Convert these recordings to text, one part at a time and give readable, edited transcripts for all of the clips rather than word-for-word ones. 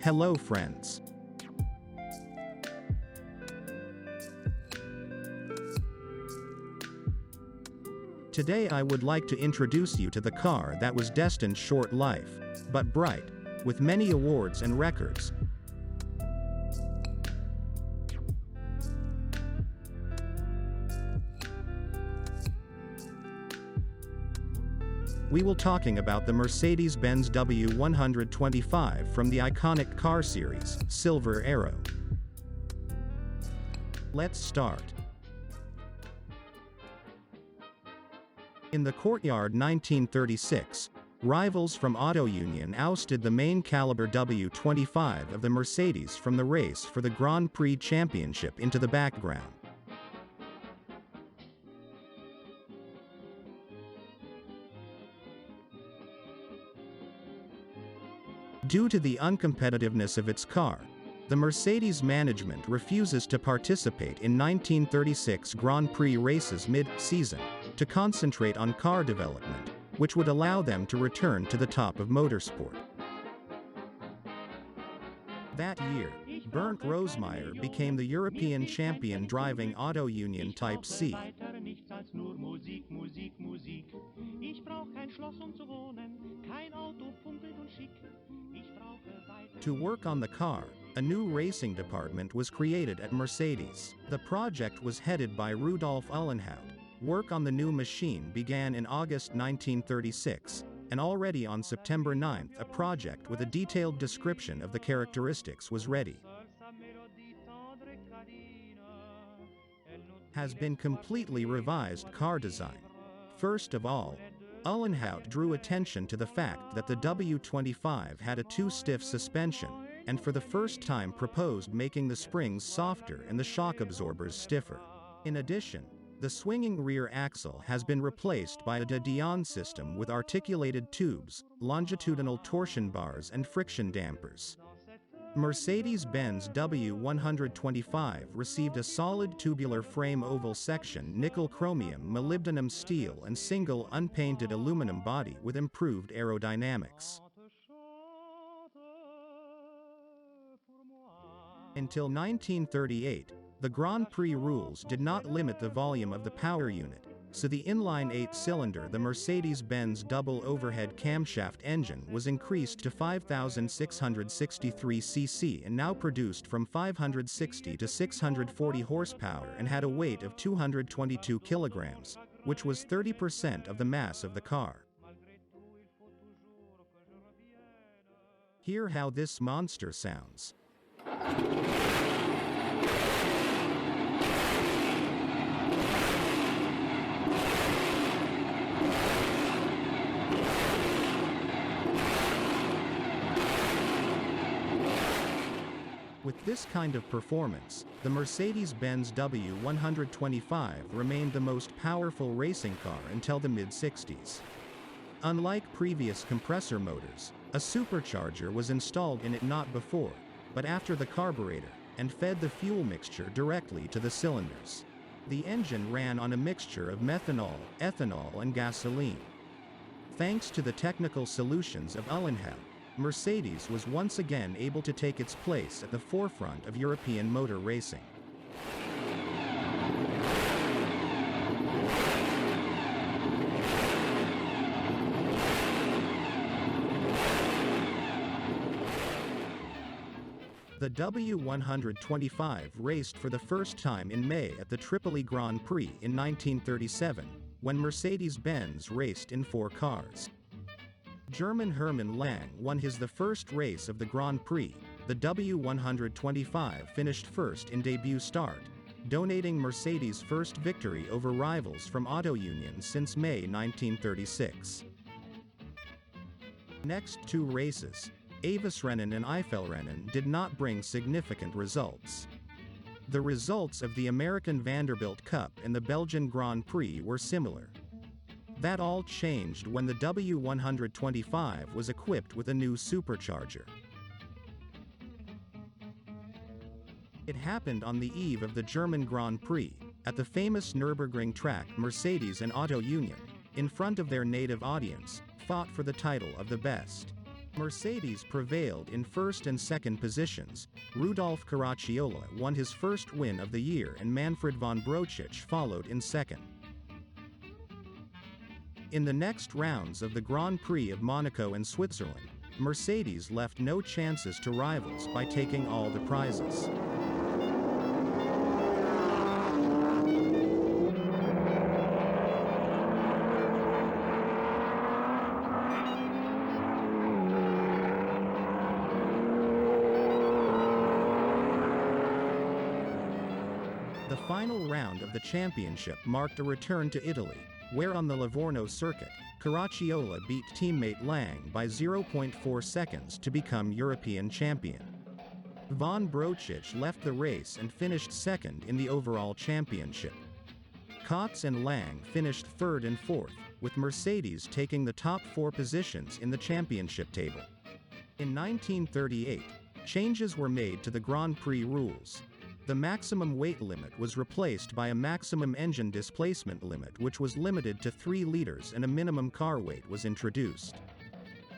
Hello friends. Today I would like to introduce you to the car that was destined short life, but bright, with many awards and records. We will talking about the Mercedes-Benz W125 from the iconic car series, Silver Arrow. Let's start. In the courtyard 1936, rivals from Auto Union ousted the main caliber W25 of the Mercedes from the race for the Grand Prix Championship into the background. Due to the uncompetitiveness of its car, the Mercedes management refuses to participate in 1936 Grand Prix races mid-season, to concentrate on car development, which would allow them to return to the top of motorsport. That year, Bernd Rosemeyer became the European champion driving Auto Union Type C. To work on the car, a new racing department was created at Mercedes. The project was headed by Rudolf Uhlenhaut. Work on the new machine began in August 1936, and already on September 9, a project with a detailed description of the characteristics was ready. Has been completely revised car design. First of all, Uhlenhaut drew attention to the fact that the W25 had a too stiff suspension, and for the first time proposed making the springs softer and the shock absorbers stiffer. In addition, the swinging rear axle has been replaced by a de Dion system with articulated tubes, longitudinal torsion bars and friction dampers. Mercedes-Benz W125 received a solid tubular frame oval section nickel chromium molybdenum steel and single unpainted aluminum body with improved aerodynamics. Until 1938, the Grand Prix rules did not limit the volume of the power unit, so the inline 8-cylinder the Mercedes-Benz double overhead camshaft engine was increased to 5,663 cc and now produced from 560 to 640 horsepower and had a weight of 222 kilograms, which was 30% of the mass of the car. Hear how this monster sounds. With this kind of performance, the Mercedes-Benz W125 remained the most powerful racing car until the mid-60s. Unlike previous compressor motors, a supercharger was installed in it not before, but after the carburetor, and fed the fuel mixture directly to the cylinders. The engine ran on a mixture of methanol, ethanol and gasoline. Thanks to the technical solutions of Uhlenhaut, Mercedes was once again able to take its place at the forefront of European motor racing. The W125 raced for the first time in May at the Tripoli Grand Prix in 1937, when Mercedes-Benz raced in 4 cars. German Hermann Lang won the first race of the Grand Prix. The W125 finished first in debut start, donating Mercedes' first victory over rivals from Auto Union since May 1936. Next 2 races, Avisrennen and Eifelrennen, did not bring significant results. The results of the American Vanderbilt Cup and the Belgian Grand Prix were similar. That all changed when the W125 was equipped with a new supercharger. It happened on the eve of the German Grand Prix, at the famous Nürburgring track. Mercedes and Auto Union, in front of their native audience, fought for the title of the best. Mercedes prevailed in first and second positions. Rudolf Caracciola won his first win of the year and Manfred von Brochich followed in second. In the next rounds of the Grand Prix of Monaco and Switzerland, Mercedes left no chances to rivals by taking all the prizes. The final round of the championship marked a return to Italy, where on the Livorno circuit, Caracciola beat teammate Lang by 0.4 seconds to become European champion. Von Brochich left the race and finished second in the overall championship. Kotz and Lang finished third and fourth, with Mercedes taking the top 4 positions in the championship table. In 1938, changes were made to the Grand Prix rules. The maximum weight limit was replaced by a maximum engine displacement limit, which was limited to 3 liters, and a minimum car weight was introduced.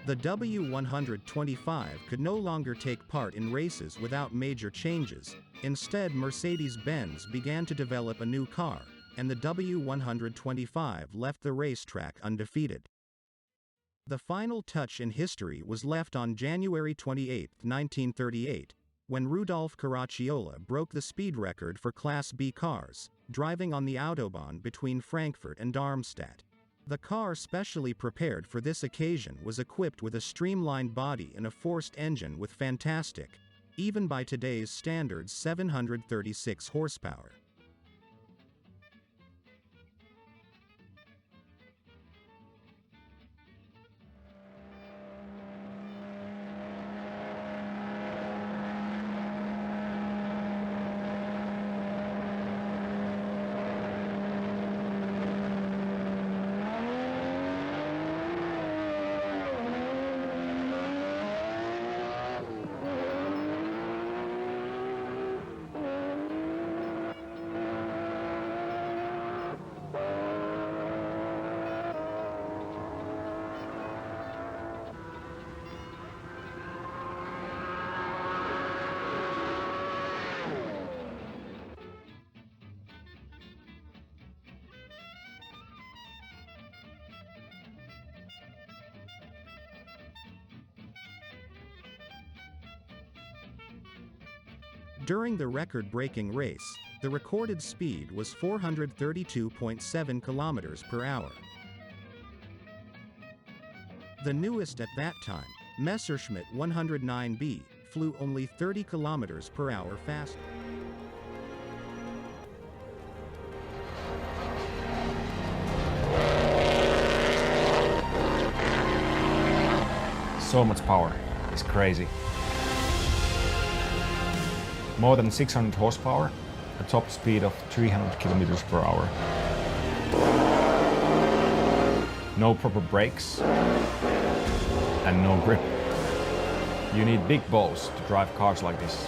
The W125 could no longer take part in races without major changes. Instead, Mercedes-Benz began to develop a new car, and the W125 left the racetrack undefeated. The final touch in history was left on January 28, 1938, when Rudolf Caracciola broke the speed record for Class B cars, driving on the Autobahn between Frankfurt and Darmstadt. The car specially prepared for this occasion was equipped with a streamlined body and a forced engine with fantastic, even by today's standards, 736 horsepower. During the record-breaking race, the recorded speed was 432.7 kilometers per hour. The newest at that time, Messerschmitt 109B, flew only 30 kilometers per hour faster. So much power. It's crazy. More than 600 horsepower, a top speed of 300 kilometers per hour. No proper brakes and no grip. You need big balls to drive cars like this.